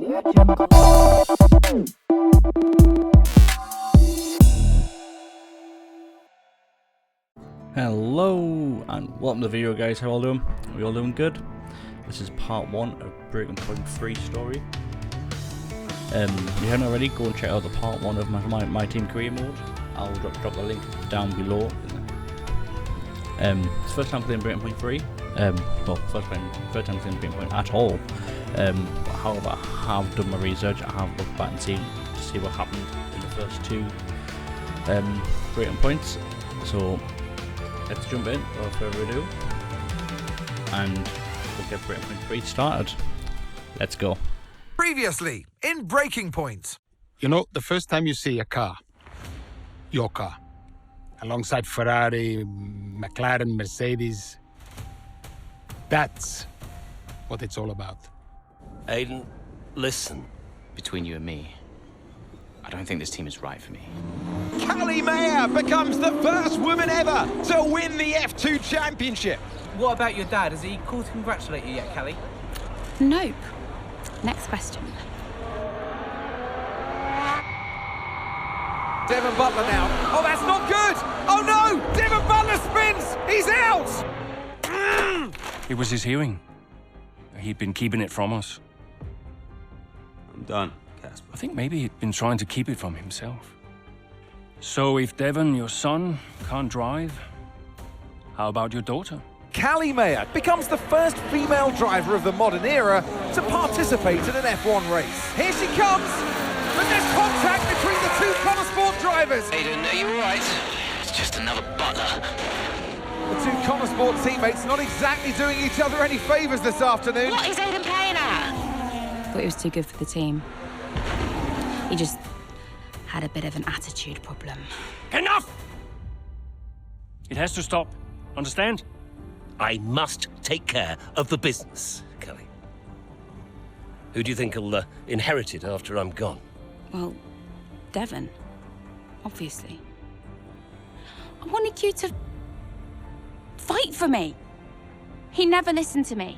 Hello and welcome to the video, guys. How all doing? Are we all doing good? This is part 1 of Breaking Point 3 story. If you haven't already, go and check out the part 1 of my team career mode. I'll drop the link down below. It's first time playing Breaking Point 3. Well, first time playing Breaking Point at all. However, I have done my research. I have looked back and seen to see what happened in the first 2 Breaking Points. So let's jump in without further ado, and we'll get Breaking Point 3 started. Let's go. Previously in Breaking Point. You know, the first time you see a car, your car, alongside Ferrari, McLaren, Mercedes, that's what it's all about. Aiden, listen. Between you and me, I don't think this team is right for me. Callie Mayer becomes the first woman ever to win the F2 championship. What about your dad? Has he called to congratulate you yet, Callie? Nope. Next question. Devon Butler now. Oh, that's not good. Oh no, Devon Butler spins. He's out. It was his hearing. He'd been keeping it from us. I'm done, Casper. I think maybe he'd been trying to keep it from himself. So if Devon, your son, can't drive, how about your daughter? Callie Mayer becomes the first female driver of the modern era to participate in an F1 race. Here she comes, but there's contact between the 2 Konnersport drivers. Aiden, are you alright? It's just another Butler. The 2 Konnersport teammates not exactly doing each other any favours this afternoon. What is Aiden playing at? Thought he was too good for the team. He just had a bit of an attitude problem. Enough! It has to stop. Understand? I must take care of the business, Callie. Who do you think will inherit it after I'm gone? Well, Devon, obviously. I wanted you to fight for me. He never listened to me.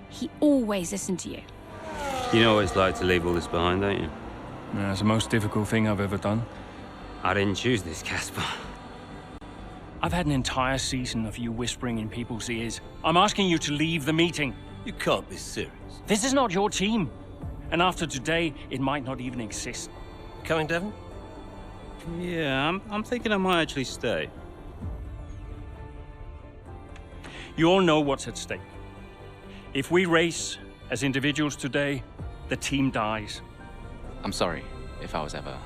He always listened to you. You always like to leave all this behind, don't you? Yeah, it's the most difficult thing I've ever done. I didn't choose this, Casper. I've had an entire season of you whispering in people's ears. I'm asking you to leave the meeting. You can't be serious. This is not your team. And after today, it might not even exist. Coming, Devon? Yeah, I'm thinking I might actually stay. You all know what's at stake. If we race as individuals today, the team dies. I'm sorry if I was ever...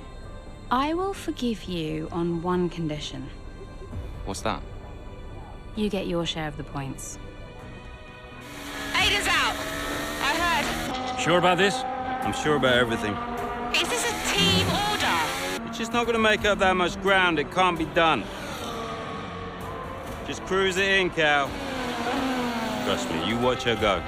I will forgive you on one condition. What's that? You get your share of the points. Aiden's out! I heard. Sure about this? I'm sure about everything. Is this a team order? It's just not going to make up that much ground. It can't be done. Just cruise it in, Cal. Trust me, you watch her go.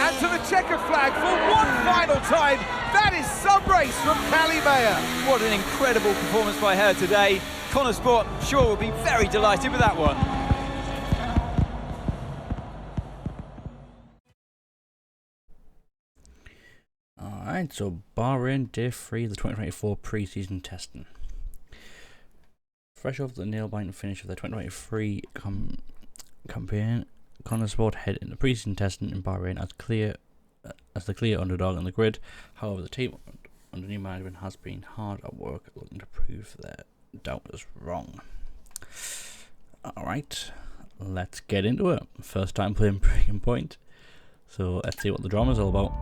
And to the checkered flag for one final time. That is some race from Callie Mayer. What an incredible performance by her today. Konnersport, sure, will be very delighted with that one. Alright, so Bahrain Day 3 of the 2024 pre-season testing. Fresh off the nail-biting finish of the 2023 campaign, Konnersport head into pre-season testing in Bahrain as the clear underdog on the grid. However, the team under new management has been hard at work looking to prove their doubters wrong. Alright, let's get into it. First time playing Breaking Point, so let's see what the drama's all about.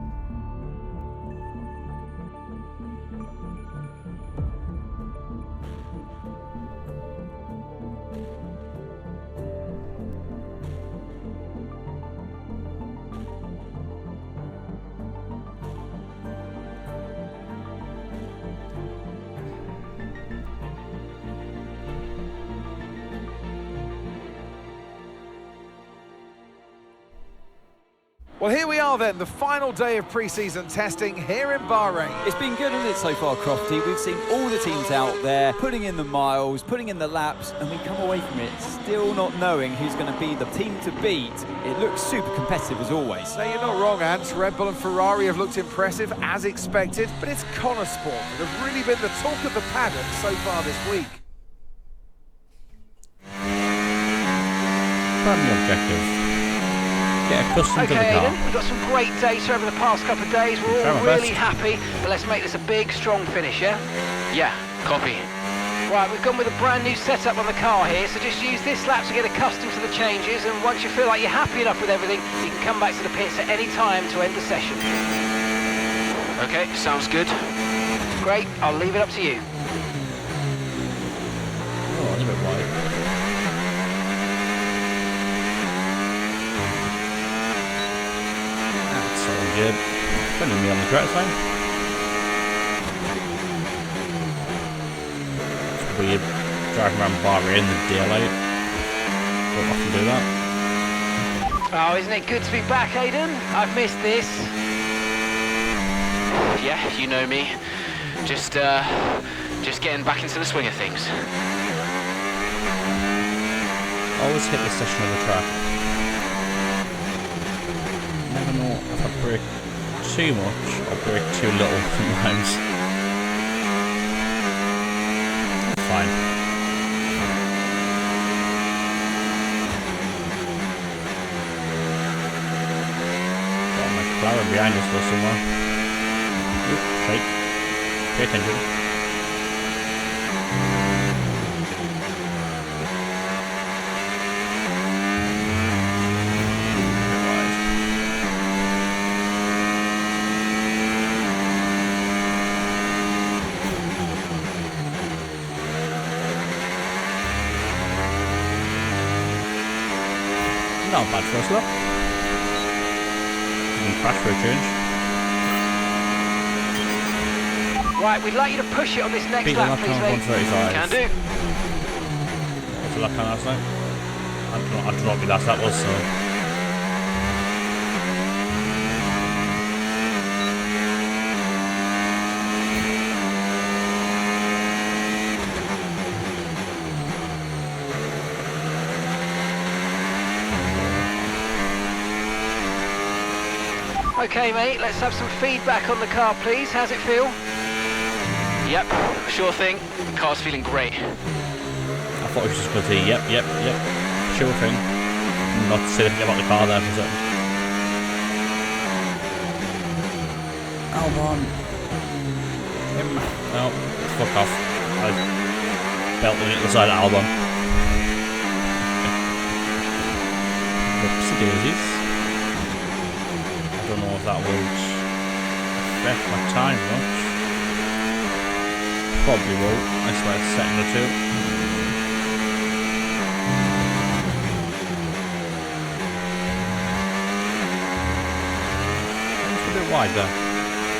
Well, here we are then, the final day of pre-season testing here in Bahrain. It's been good, hasn't it, so far, Crofty? We've seen all the teams out there putting in the miles, putting in the laps, and we come away from it still not knowing who's going to be the team to beat. It looks super competitive as always. Now, you're not wrong, Ant. Red Bull and Ferrari have looked impressive as expected, but it's Konnersport that have really been the talk of the paddock so far this week. Primary objective. Get accustomed to the car. Okay, Aiden, we've got some great data over the past couple of days. We're all really happy, but let's make this a big, strong finish, yeah? Yeah, copy. Right, we've gone with a brand new setup on the car here, so just use this lap to get accustomed to the changes, and once you feel like you're happy enough with everything, you can come back to the pits at any time to end the session. Okay, sounds good. Great, I'll leave it up to you. Oh, that's a bit wide. Good. Putting me on the track line. It's weird driving around Bahrain in the daylight. Don't often do that. Oh, isn't it good to be back, Aiden? I've missed this. Yeah, you know me. Just getting back into the swing of things. Always hit this section of the track. Never know if I brake too much or brake too little sometimes. That's fine. Got my McLaren behind us though somewhere. Oop, shake. Pay attention. Not bad first lap. Didn't crash for a change. Right, we'd like you to push it on this next Beat lap, the please, lap mate. time 135. Can do. What's the lap time last night? I don't know what my last lap was, so. Okay, mate, let's have some feedback on the car, please. How's it feel? Yep, sure thing. Car's feeling great. I thought it was just going to say, yep. Sure thing. Not to say anything about the car there for a second. Albon. No, fuck off. I belted it inside Albon. Whoopsie daisies. I don't know if that will affect my time much. Probably will. That's like a second or two. It's a bit wide there.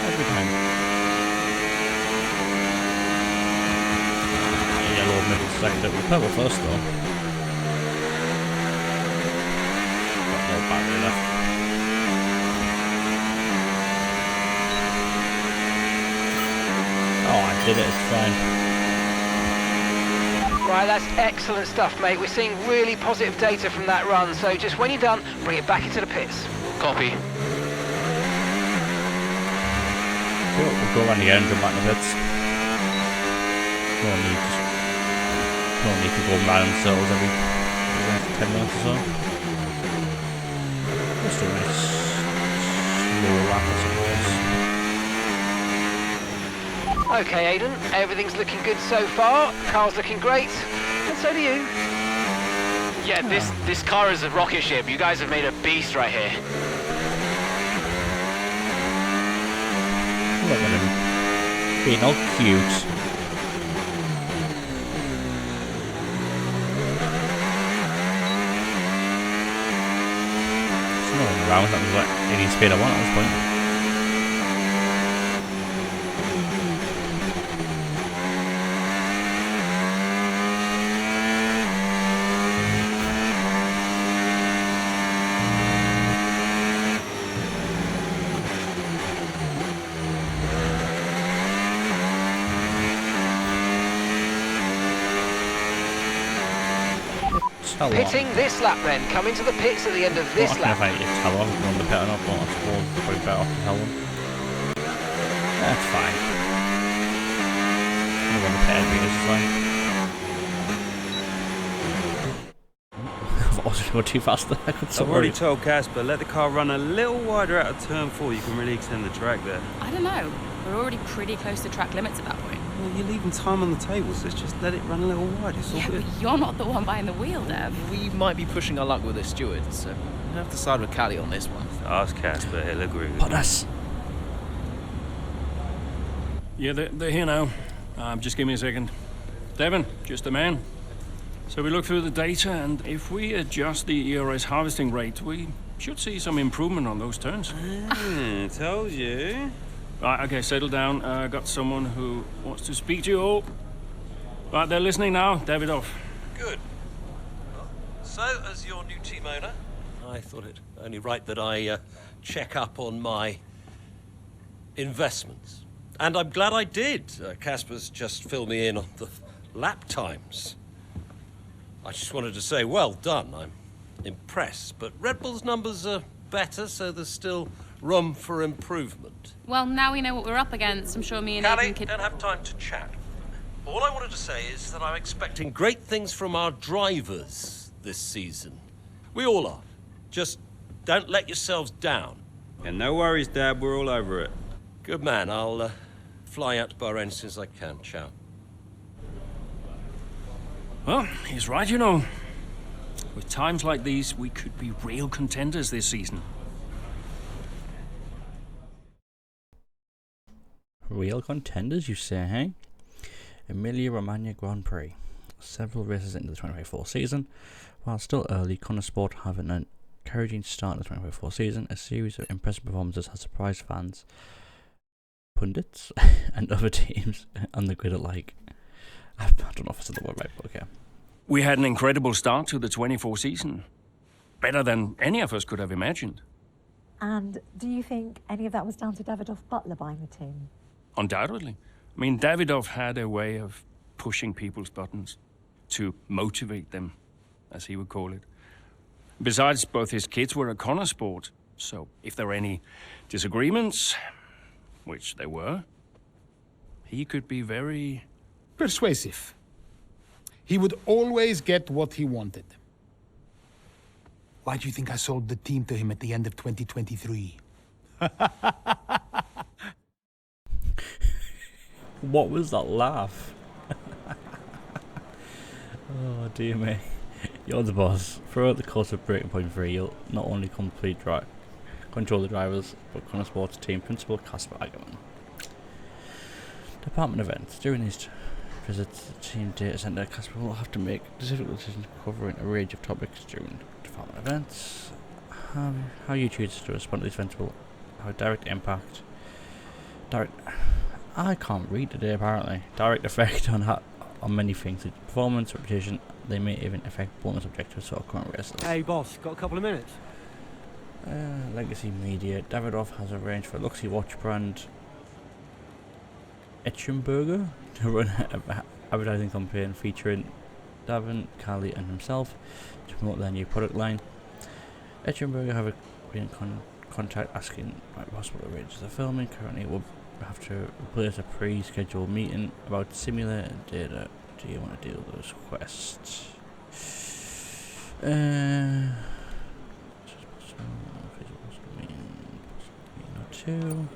Every time. Yellow middle second. It will purple first though. Got no battery left. Oh, I did it, it's fine. Right, that's excellent stuff, mate. We're seeing really positive data from that run, so just when you're done, bring it back into the pits. Copy. Cool, we'll go around again and jump back in the pits. No need to go around circles every 10 minutes or so. Just a nice slow lap, I suppose. Okay, Aiden, everything's looking good so far. Car's looking great, and so do you. Yeah, this car is a rocket ship. You guys have made a beast right here. Look at him. Being all cute. There's no one around that was like any speed I want at this point. tell Pitting this lap then, coming to the pits at the end of this lap. I can tell them on the pit or not, but I suppose probably better off to tell them. That's fine. I'm on the pit anyway, this is fine. I was going to go too fast there. I've already told Casper, let the car run a little wider out of turn 4. You can really extend the track there. I don't know. We're already pretty close to track limits at that point. Well, you're leaving time on the table, so just let it run a little wide. It's all good. But you're not the one behind the wheel, Dev. We might be pushing our luck with the stewards, so we'll have to side with Callie on this one. Ask Casper, he'll agree with me. Yeah, they're here now. Just give me a second. Devon, just a man. So we look through the data, and if we adjust the ERS harvesting rate, we should see some improvement on those turns. Told you. Right, okay, settle down. Got someone who wants to speak to you all. Right, they're listening now. Davidoff. Good. So, as your new team owner, I thought it only right that I check up on my investments. And I'm glad I did. Casper's just filled me in on the lap times. I just wanted to say, well done. I'm impressed. But Red Bull's numbers are better, so there's still room for improvement. Well, now we know what we're up against. I'm sure me and Callie, Aiden could... don't have time to chat. All I wanted to say is that I'm expecting great things from our drivers this season. We all are. Just don't let yourselves down. Yeah, no worries, Dad. We're all over it. Good man. I'll fly out to Bahrain as soon as I can. Ciao. Well, he's right, you know. With times like these, we could be real contenders this season. Real contenders, you say, hey? Emilia-Romagna Grand Prix. Several races into the 2024 season. While still early, Konnersport have an encouraging start in the 2024 season. A series of impressive performances has surprised fans, pundits, and other teams on the grid alike. I don't know if I said the word right, but okay. We had an incredible start to the 24 season. Better than any of us could have imagined. And do you think any of that was down to Davidoff Butler buying the team? Undoubtedly. I mean, Davidoff had a way of pushing people's buttons to motivate them, as he would call it. Besides, both his kids were at Konnersport, so if there were any disagreements, which there were, he could be very... persuasive. He would always get what he wanted. Why do you think I sold the team to him at the end of 2023? What was that laugh? Oh dear me. You're the boss. Throughout the course of Breaking Point 3, you'll not only control the drivers, but Konnersport's team principal Casper Ackerman. Department events. During these visits to the team data center, Casper will have to make difficult decisions covering a range of topics during department events. How you choose to respond to these events will have a direct impact. I can't read today apparently. Direct effect on many things, such as performance, reputation. They may even affect bonus objectives for current races. Hey boss, got a couple of minutes? Legacy media. Davidoff has arranged for a luxury watch brand Etchenberger to run an advertising campaign featuring Davin, Callie and himself to promote their new product line. Etchenberger have been in contact asking about possible arrangements of filming. Currently we'll have to replace a pre-scheduled meeting about simulator data. Do you want to deal with those requests? Two.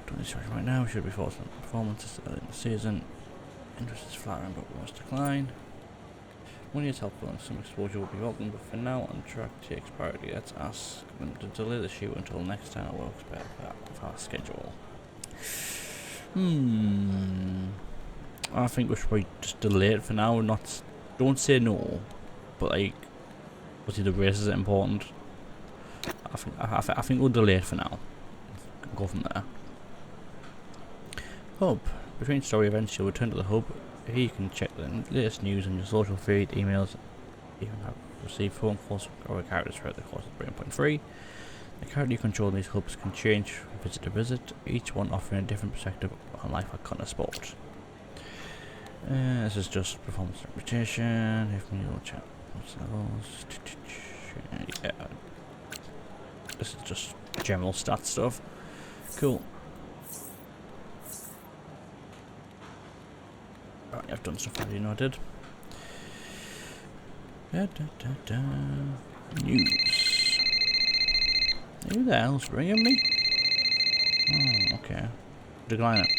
Don't need to right now. Should be forced on performances early in the season. Interest is flattering, but we must decline. Money is helpful and some exposure will be welcome, but for now, on track takes priority. Let's ask them to delay the shoot until next time it works better for our schedule. I think we should probably just delay it for now. Don't say no, but like, obviously the races are important. I think we'll delay it for now. Go from there. Hub. Between story events, you'll return to the hub. Here you can check the latest news on your social feed, emails, even have received phone calls from other characters throughout the course of Breaking Point 3. The character you control in these hubs can change from visit to visit, each one offering a different perspective on life at Konnersport. This is just performance reputation. If we will chat. Yeah. This is just general stat stuff. Cool. Right, I've done stuff I didn't know I did. News. Who the hell's ringing me? Oh, okay. Decline it.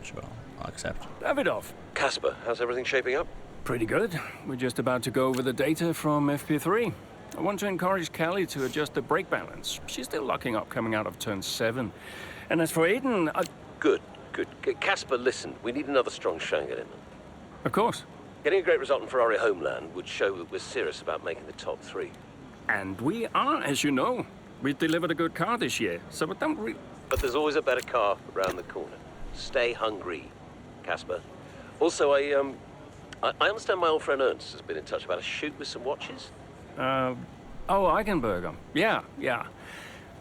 Sure, I'll accept. Davidoff. Casper, how's everything shaping up? Pretty good. We're just about to go over the data from FP3. I want to encourage Callie to adjust the brake balance. She's still locking up coming out of turn 7. And as for Aiden, Good. Casper, listen, we need another strong showing at him. Of course. Getting a great result in Ferrari homeland would show that we're serious about making the top 3. And we are, as you know. We've delivered a good car this year, so don't But there's always a better car around the corner. Stay hungry, Casper. Also, I understand my old friend Ernst has been in touch about a shoot with some watches. Oh, Eichenberger. Yeah.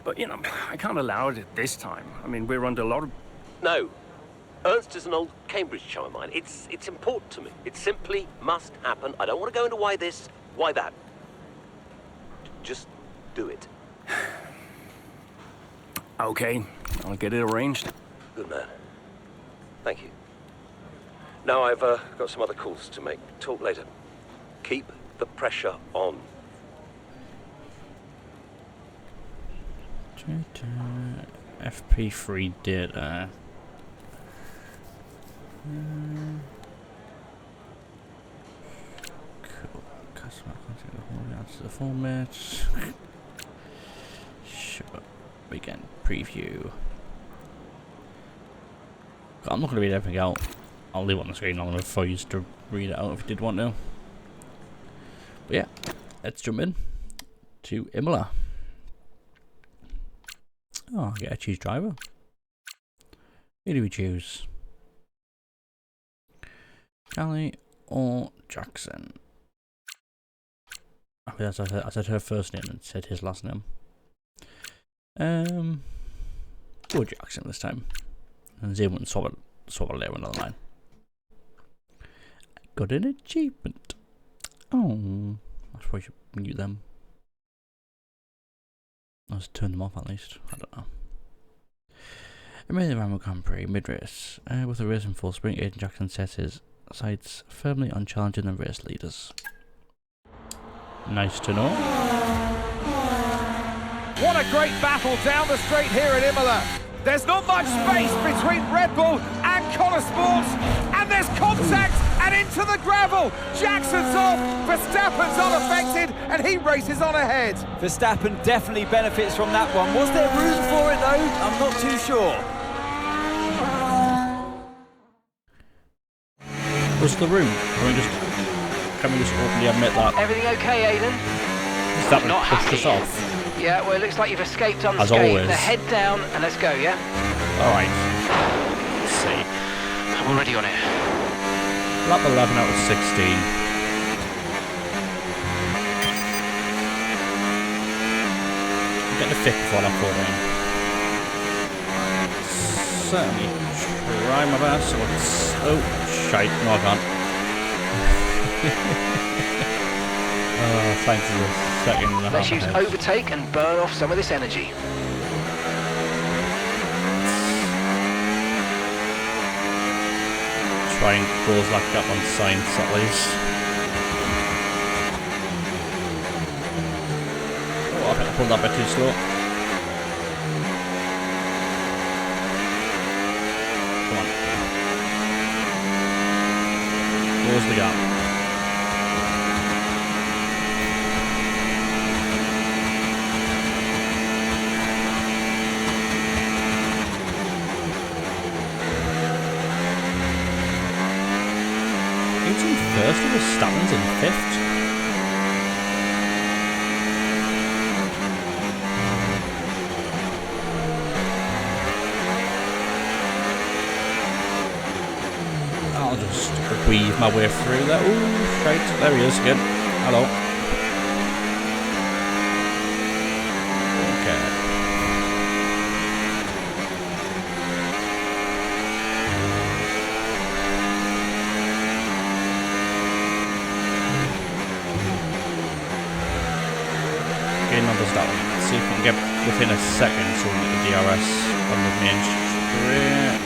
But, I can't allow it at this time. I mean, we're under a lot of... No. Ernst is an old Cambridge chum of mine. It's important to me. It simply must happen. I don't want to go into why this, why that. Just do it. Okay, I'll get it arranged. Good man. Thank you. Now I've got some other calls to make. Talk later. Keep the pressure on. FP3 data. Cool. Customer contact holding out to the format. Sure. Weekend preview. I'm not going to read everything out. I'll leave it on the screen. I'm going to force you to read it out if you did want to. But yeah, let's jump in to Imola. Oh, I get to choose driver. Who do we choose? Callie or Jackson? I mean, I said her first name and said his last name. Or Jackson this time. And Zane wouldn't swap it later another line. Got an achievement. Oh, I probably should mute them. Let's turn them off at least. I don't know. Amazing Rambo Grand Prix mid-race. With the race in full sprint, Aiden Jackson sets his sights firmly on challenging the race leaders. Nice to know. What a great battle down the straight here at Imola. There's not much space between Red Bull and Konnersport, and there's contact and into the gravel. Jackson's off, Verstappen's unaffected, and he races on ahead. Verstappen definitely benefits from that one. Was there room for it though? I'm not too sure. What's the room? Can we just openly admit that? Everything okay, Aiden? Verstappen pushed us off. Yeah, well, it looks like you've escaped unscathed. As always. Now head down and let's go, yeah? Alright. Let's see. I'm already on it. Lap 11 out of 16. Get the fifth before lap 14. Certainly try my best. Oh, shite. No, I can't. Oh, thanks for the second and a half. Let's use overtake and burn off some of this energy. Try and close that gap on science at least. Oh, I think I pulled that bit too slow. Come on. Close the gap. First with Verstappen's in fifth. I'll just weave my way through there. Ooh, straight. There he is again. Hello. within a second, so we'll get the DRS on the main straight.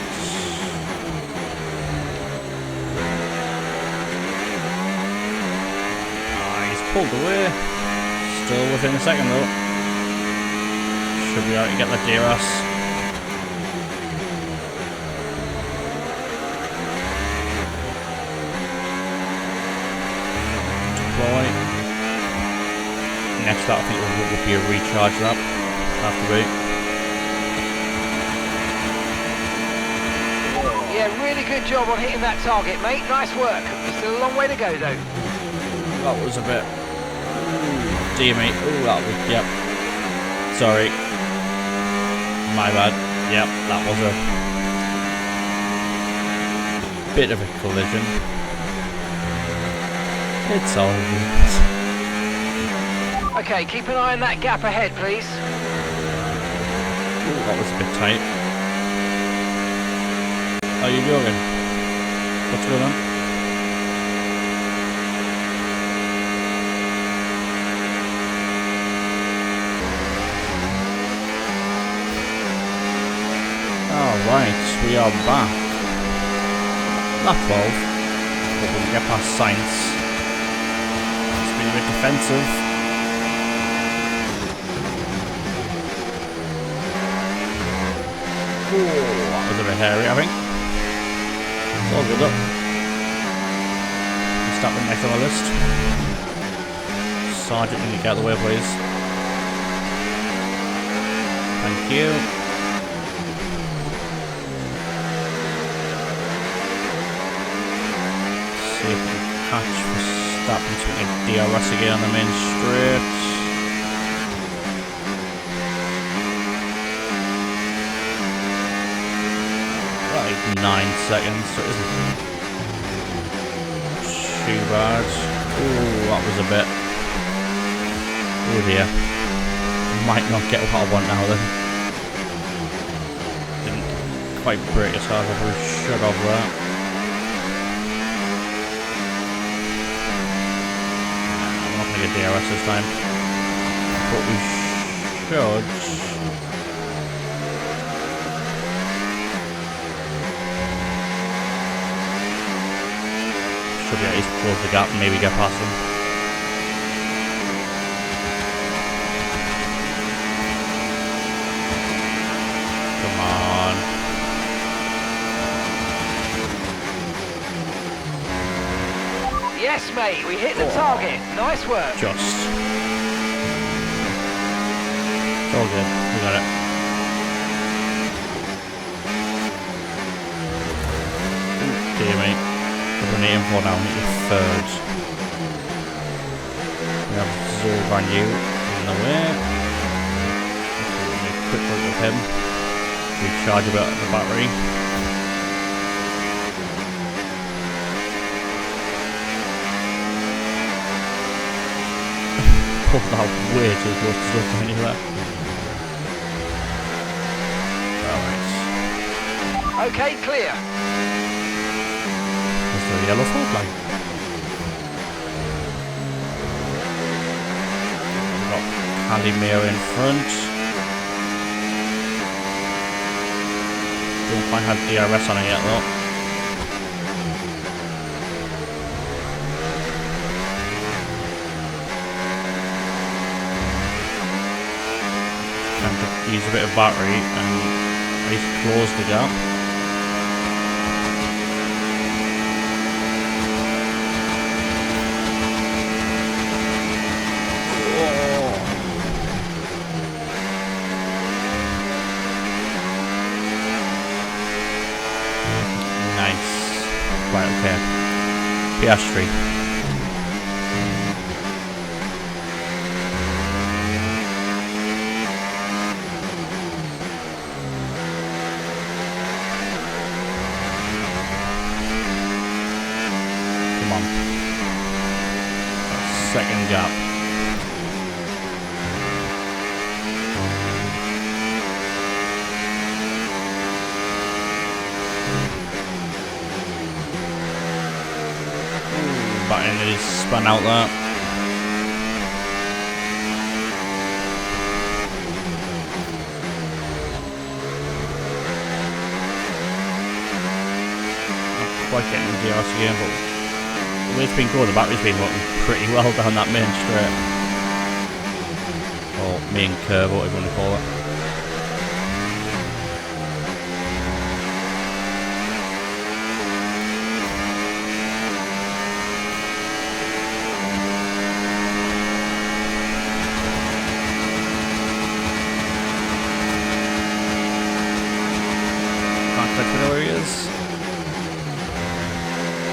He's pulled away. Still within a second though. Should be able to get the DRS. Deploy. Next up, I think it will be a recharge lap. Have to be. Yeah, really good job on hitting that target, mate. Nice work. Still a long way to go, though. That was a bit... Dear me. Ooh, that was... Yep. Sorry. My bad. Yep, that was a... bit of a collision. It's all good. Okay, keep an eye on that gap ahead, please. Ooh, that was a bit tight. Are you joking? What's going on? Alright, we are back. Lap 12. But we'll get past Sainz. It's been a bit defensive. Ooh, that was a bit hairy, I think. It's all good though. Verstappen next on the list. Sergeant, can you get out of the way, please? Thank you. See if we can catch Verstappen to get DRS again on the main straight. Like 9 seconds, so it isn't too bad. Ooh, that was a bit... Oh dear. Might not get what I want now then. Didn't quite break as hard as we should have there. I'm not going to get DRS this time. But we should... Should be at least close the gap and maybe get past them. Come on. Yes, mate, we hit the target. Nice work. Just. It's all good. We got it. Dear mate. We're aiming for now, make it third. We have Zorbanyu in the way. Make a quick look at him. Recharge a bit of the battery. Pulled that way too close to stuff anywhere. Alright. Okay, clear. The yellow flag line. We've got Callie Mayer in front. Don't quite have DRS on it yet though. Time to use a bit of battery and at least close the gap. Right, okay. Piastri. Come on. Second gap. And it is spun out there. quite getting into the RC game, but the way it's been going, the battery's been working pretty well down that main straight. Or main curve, whatever you want to call it.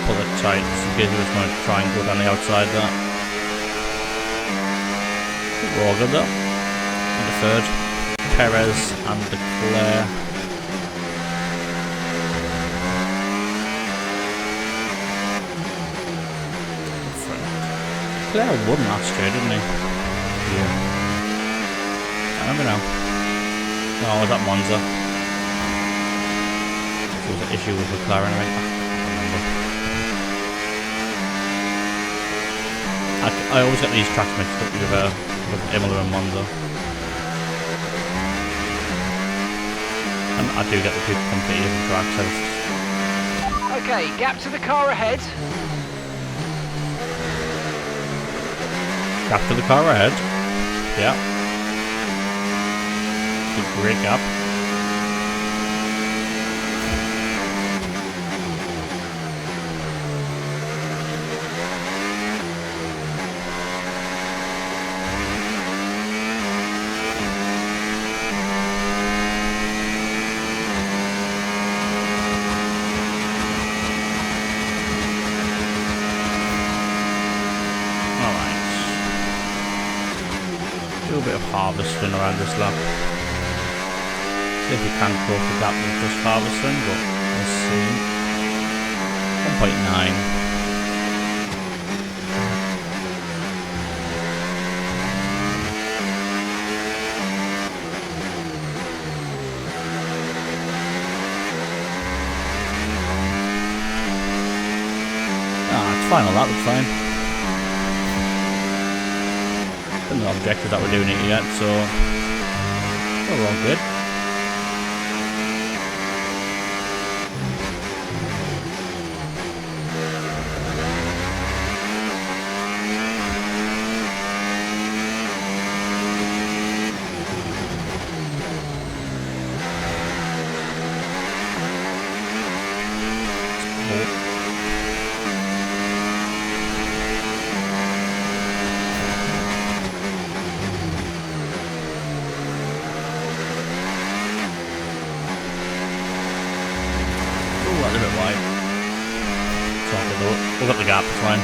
Pull it tight, just in case he was going to try and go down the outside there. We're all good though. In the third, Perez and Leclerc. Leclerc won last year, didn't he? Yeah. I remember now. No, was that Monza? There was an issue with McLaren, I think. I always get these tracks mixed up with Imola and Monza. And I do get the two completely different tracks. Okay, gap to the car ahead. Gap to the car ahead. Yeah. It's a great gap. A bit of harvesting around this lap. See if we can close the gap with just harvesting, but we'll see. 1.9. It's fine on that, looks fine. No objective that we're doing it yet, so we're all good. We've got the gap, it's fine.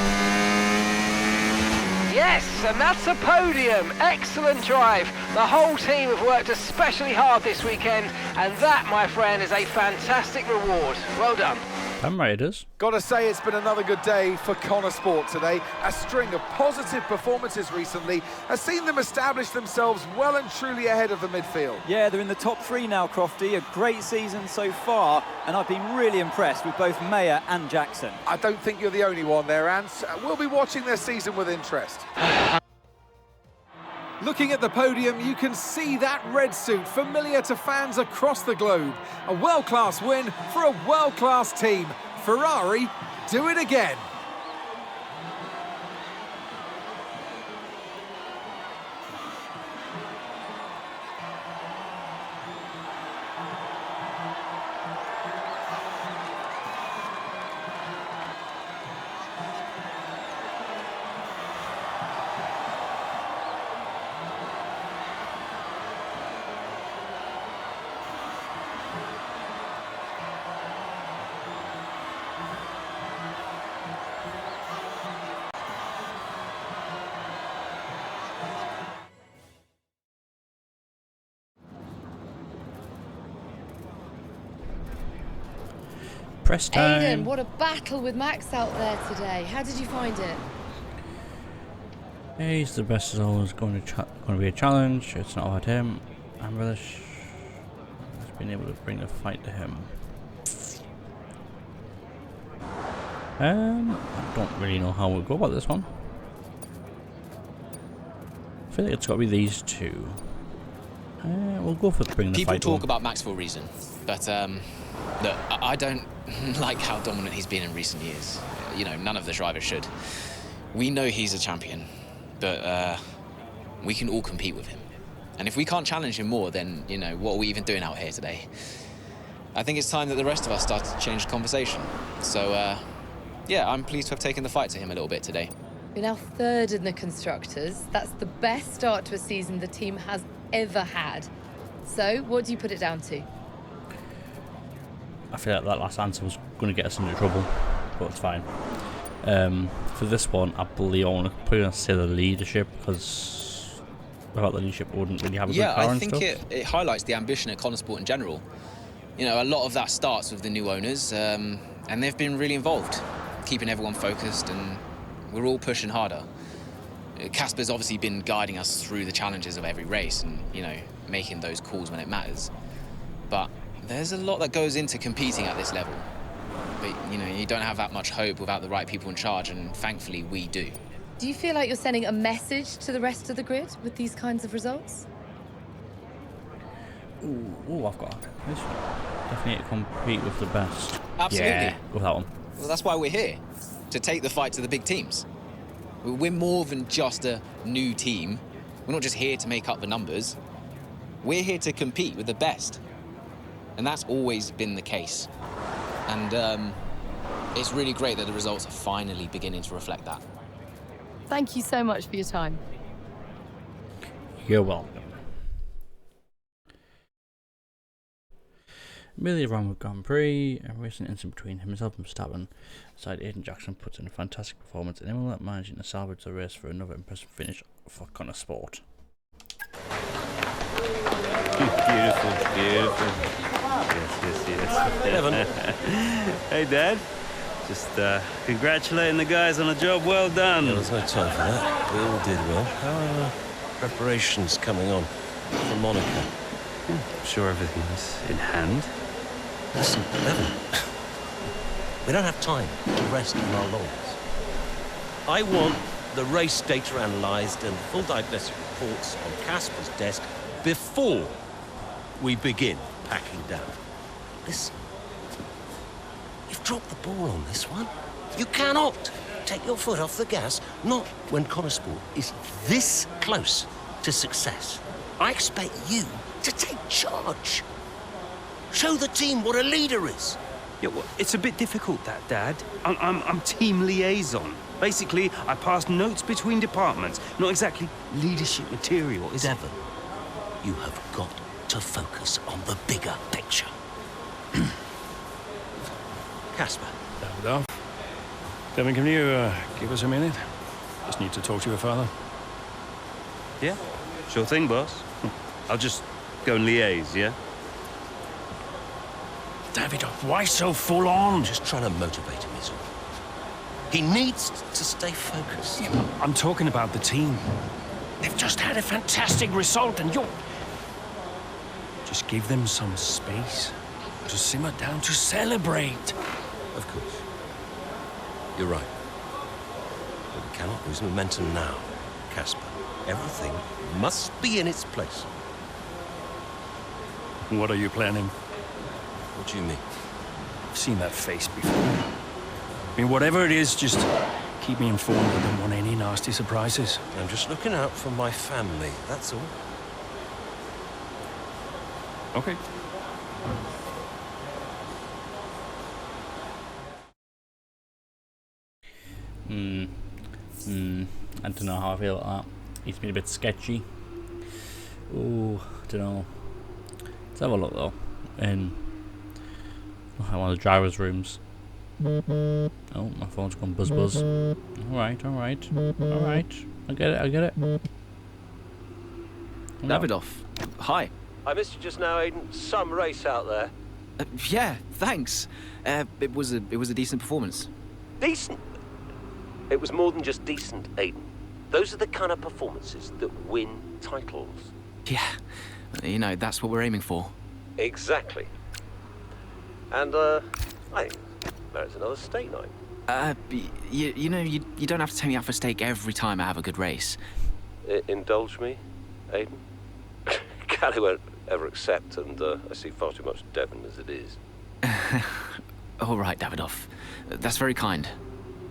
Yes, and that's a podium. Excellent drive. The whole team have worked especially hard this weekend, and that, my friend, is a fantastic reward. Well done. I'm right, it is. Gotta say, it's been another good day for Konnersport today. A string of positive performances recently has seen them establish themselves well and truly ahead of the midfield. Yeah, they're in the top three now, Crofty. A great season so far, and I've been really impressed with both Mayer and Jackson. I don't think you're the only one there, Ants. We'll be watching their season with interest. Looking at the podium, you can see that red suit familiar to fans across the globe. A world-class win for a world-class team. Ferrari, do it again. Press time. Aiden, what a battle with Max out there today. How did you find it? Yeah, he's the best. Is always going to be a challenge. It's not about him. I'm relish has been able to bring the fight to him. I don't really know how we'll go about this one. I feel like it's got to be these two. We'll go for bringing the People fight talk on. about Max for a reason, but look, I don't like how dominant he's been in recent years. You know, none of the drivers should. We know he's a champion, but we can all compete with him. And if we can't challenge him more, then, you know, what are we even doing out here today? I think it's time that the rest of us start to change the conversation. So, yeah, I'm pleased to have taken the fight to him a little bit today. You're now third in the Constructors. That's the best start to a season the team has ever had. So, what do you put it down to? I feel like that last answer was going to get us into trouble, but it's fine. For this one, I believe I'm probably going to say the leadership, because without the leadership, we wouldn't really have a good car and stuff. Yeah, I think it highlights the ambition at Konnersport in general. You know, a lot of that starts with the new owners, and they've been really involved, keeping everyone focused, and we're all pushing harder. Casper's obviously been guiding us through the challenges of every race and, you know, making those calls when it matters. But there's a lot that goes into competing at this level. But, you know, you don't have that much hope without the right people in charge, and thankfully we do. Do you feel like you're sending a message to the rest of the grid with these kinds of results? Ooh, I've got this one. Definitely to compete with the best. Absolutely. Yeah, with that one. Well, that's why we're here, to take the fight to the big teams. We're more than just a new team. We're not just here to make up the numbers. We're here to compete with the best. And that's always been the case. And it's really great that the results are finally beginning to reflect that. Thank you so much for your time. You're welcome. Immediately around with Grand Prix, a recent incident between himself and Verstappen, aside Aiden Jackson puts in a fantastic performance and Imola managing to salvage the race for another impressive finish for Konnersport. Beautiful, beautiful. Yes. Evan. Hey, Dad. Just congratulating the guys on a job well done. Yeah, there's no time for that. We all did well. How are preparations coming on for Monaco? I'm sure everything's in hand. Listen, Evan. We don't have time to rest on our laurels. I want the race data analysed and full diagnostic reports on Casper's desk before we begin packing down. Listen, you've dropped the ball on this one. You cannot take your foot off the gas, not when Konnersport is this close to success. I expect you to take charge. Show the team what a leader is. Yeah, well, it's a bit difficult, that, Dad. I'm team liaison. Basically, I pass notes between departments. Not exactly leadership material, is it? Devon, you have got to focus on the bigger picture. Casper. Devin, can you give us a minute? Just need to talk to your father. Yeah, sure thing, boss. I'll just go and liaise, yeah? Davidoff, why so full on? Just trying to motivate him, is all. He needs to stay focused. Yeah, I'm talking about the team. They've just had a fantastic result, and you're... Just give them some space to simmer down, to celebrate. Of course. You're right. But we cannot lose momentum now, Casper. Everything must be in its place. What are you planning? What do you mean? I've seen that face before. I mean, whatever it is, just keep me informed. I don't want any nasty surprises. I'm just looking out for my family, that's all. Okay. I don't know how I feel about that. He's been a bit sketchy. Ooh, I don't know. Let's have a look though. In one of the driver's rooms. Oh, my phone's gone buzz buzz. Alright. I get it. Davidoff, hi. I missed you just now, Aiden. Some race out there. Yeah, thanks. It was a decent performance. Decent? It was more than just decent, Aiden. Those are the kind of performances that win titles. Yeah, you know, that's what we're aiming for. Exactly. And, I think there's another steak night. You know, you don't have to take me out for steak every time I have a good race. Indulge me, Aiden? Callie won't ever accept, and I see far too much Devon as it is. All right, Davidoff. That's very kind.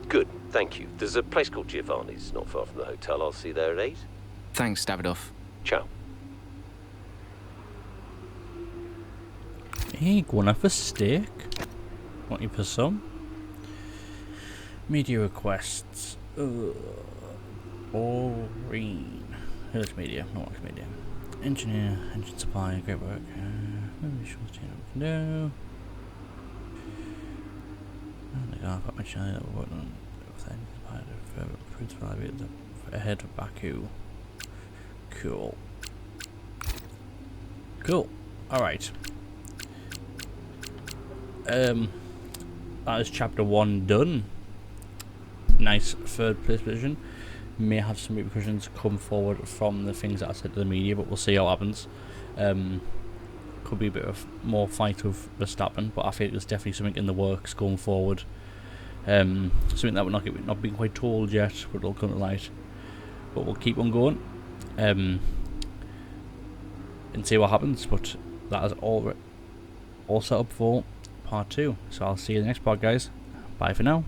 Good, thank you. There's a place called Giovanni's not far from the hotel. I'll see you there at 8. Thanks, Davidoff. Ciao. Hey, going up for steak? Want you for some? Media requests. Boring. Here's media, not much media. Engineer, engine supply, great work. No. I've got my channel that we're working on ahead of Baku. Cool. Cool. Alright. That is chapter 1 done. Nice third place position. May have some repercussions come forward from the things that I said to the media, but we'll see how it happens. Could be a bit of more fight with Verstappen, but I think there's definitely something in the works going forward. Something that we're not being quite told yet, but it'll come to light. But we'll keep on going and see what happens. But that is all set up for part 2. So I'll see you in the next part, guys. Bye for now.